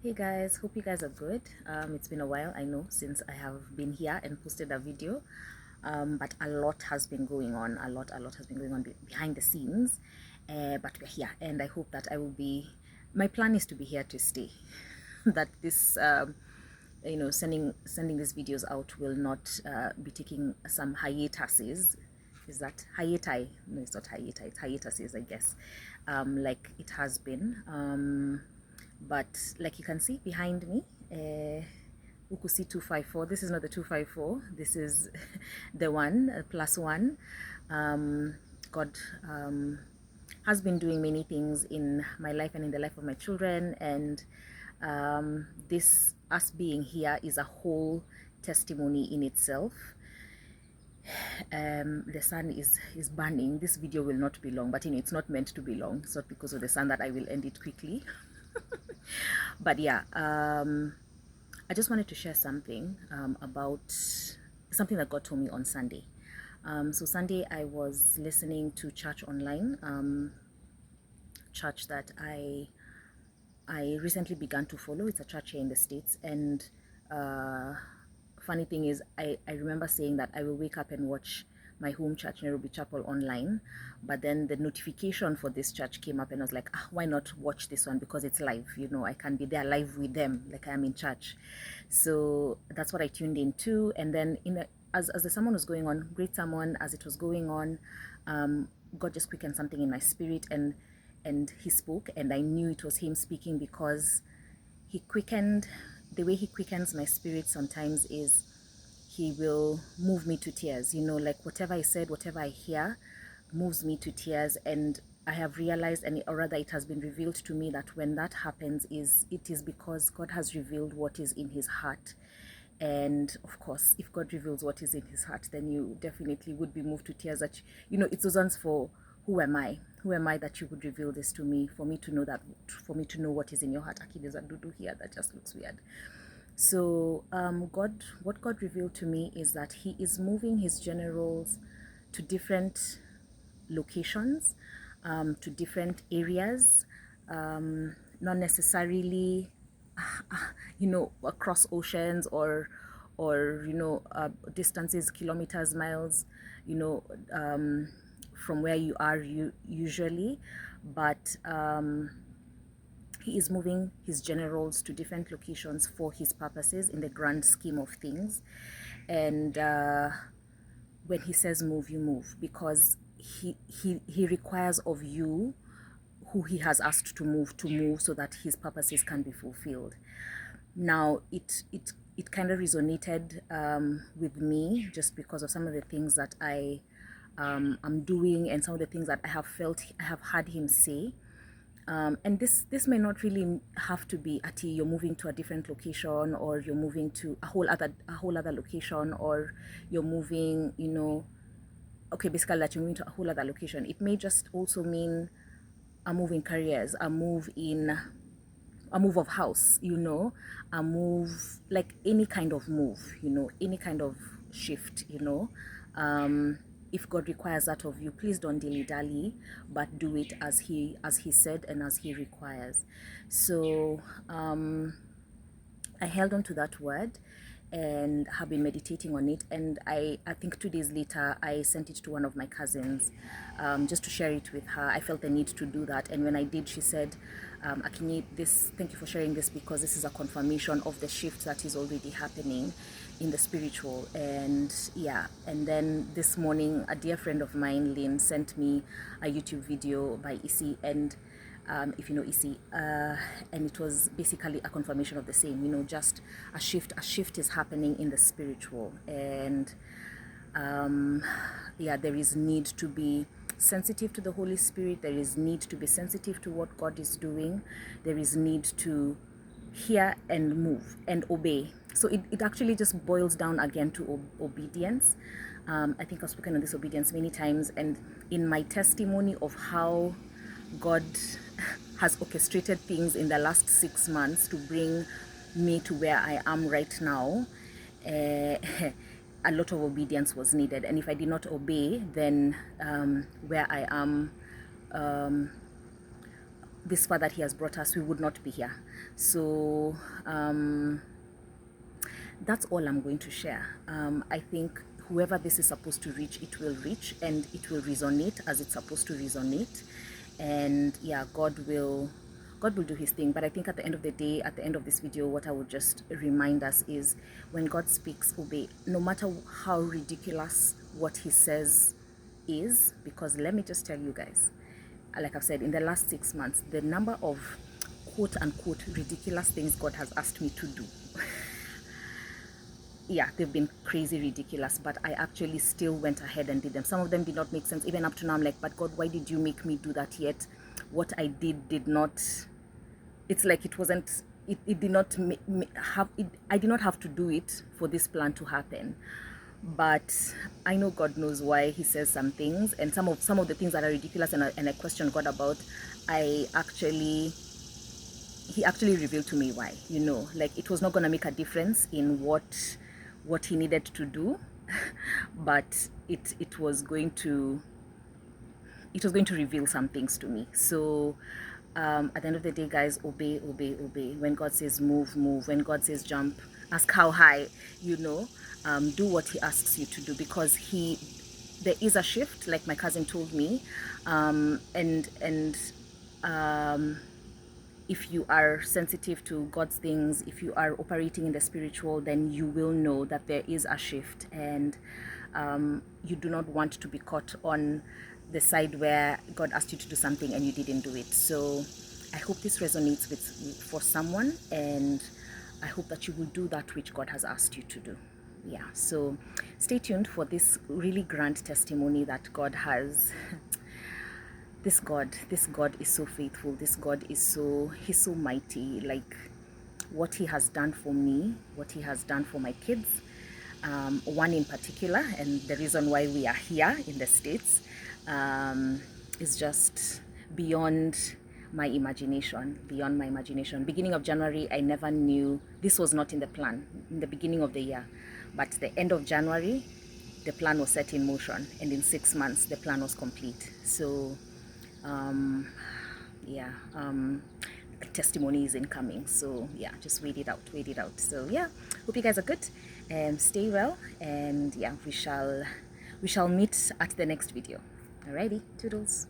Hey guys, hope you guys are good. It's been a while, I know, since I have been here and posted a video. But a lot has been going on. A lot has been going on behind the scenes. But we're here, and I hope that I will be. My plan is to be here to stay. That this, sending these videos out will not be taking some hiatuses. Is that hiatus? No, it's not hiatus. It's hiatuses, I guess. Like it has been. But like you can see behind me, Ukusi 254. This is not the 254. This is the one, plus one. God has been doing many things in my life and in the life of my children. And this, us being here, is a whole testimony in itself. The sun is burning. This video will not be long, but it's not meant to be long. It's not because of the sun that I will end it quickly. But yeah, I just wanted to share something about something that God told me on Sunday. So Sunday I was listening to church online, church that I recently began to follow. It's a church here in the States, and funny thing is, I remember saying that I will wake up and watch my home church, Nairobi Chapel, online, but then the notification for this church came up, and I was like, why not watch this one, because it's live, I can be there live with them, like I am in church. So that's what I tuned into. And then as the sermon was going on, great sermon, as it was going on, God just quickened something in my spirit, and he spoke, and I knew it was him speaking, because he quickened. The way he quickens my spirit sometimes is he will move me to tears, like whatever I said, whatever I hear moves me to tears. And I have realized, or rather it has been revealed to me, that when that happens, it is because God has revealed what is in his heart. And of course, if God reveals what is in his heart, then you definitely would be moved to tears. That it's those ones for, who am I? Who am I that you would reveal this to me? For me to know what is in your heart. Aki, there's a doo here that just looks weird. So what God revealed to me is that he is moving his generals to different locations, to different areas, not necessarily, across oceans, or distances, kilometers, miles, from where you are usually, but he is moving his generals to different locations for his purposes in the grand scheme of things. And when he says move, you move, because he requires of you who he has asked to move, so that his purposes can be fulfilled. Now it kind of resonated with me, just because of some of the things that I'm doing, and some of the things that I have heard him say. And this may not really have to be you're moving to a different location, or you're moving to a whole other location, or you're moving, okay, basically that you're moving to a whole other location. It may just also mean a move in careers, a move of house, a move, like any kind of move, any kind of shift, if God requires that of you, please don't dilly-dally, but do it as he said and as he requires. So I held on to that word and have been meditating on it. And I think 2 days later, I sent it to one of my cousins, just to share it with her. I felt the need to do that. And when I did, she said, Akinyi, thank you for sharing this, because this is a confirmation of the shift that is already happening in the spiritual. And yeah, and then this morning, a dear friend of mine, Lynn, sent me a YouTube video by Isi, and if you know Isi, and it was basically a confirmation of the same, just a shift is happening in the spiritual. And yeah, there is need to be sensitive to the Holy Spirit. There is need to be sensitive to what God is doing. There is need to hear and move and obey. So it actually just boils down again to obedience. I think I've spoken on this obedience many times, and in my testimony of how God has orchestrated things in the last 6 months to bring me to where I am right now, a lot of obedience was needed. And if I did not obey, then where I am this far that he has brought us, we would not be here. So that's all I'm going to share. I think whoever this is supposed to reach, it will reach, and it will resonate as it's supposed to resonate. And yeah, God will do his thing. But I think at the end of the day, at the end of this video, what I would just remind us is, when God speaks, obey, no matter how ridiculous what he says is. Because let me just tell you guys, like I've said, in the last 6 months, the number of quote unquote ridiculous things God has asked me to do, yeah, they've been crazy ridiculous, but I actually still went ahead and did them. Some of them did not make sense. Even up to now, I'm like, but God, why did you make me do that? Yet what I did not, it's like it wasn't, it did not have it, I did not have to do it for this plan to happen. But I know God knows why he says some things, and some of the things that are ridiculous and I question God about, he actually revealed to me why. Like, it was not going to make a difference in what he needed to do, but it was going to reveal some things to me. So at the end of the day, guys, obey. When God says move, move. When God says jump, ask how high. Do what he asks you to do, because there is a shift, like my cousin told me, if you are sensitive to God's things, if you are operating in the spiritual, then you will know that there is a shift, and you do not want to be caught on the side where God asked you to do something and you didn't do it. So I hope this resonates for someone, and I hope that you will do that which God has asked you to do. Yeah, so stay tuned for this really grand testimony that God has. This God is so faithful. This God is he's so mighty. Like, what he has done for me, what he has done for my kids, one in particular, and the reason why we are here in the States, is just beyond my imagination. Beginning of January, I never knew, this was not in the plan in the beginning of the year, but the end of January, the plan was set in motion, and in 6 months the plan was complete. So yeah, testimony is incoming. So yeah, just wait it out. So yeah, hope you guys are good, and stay well, and yeah, we shall meet at the next video. Alrighty, toodles.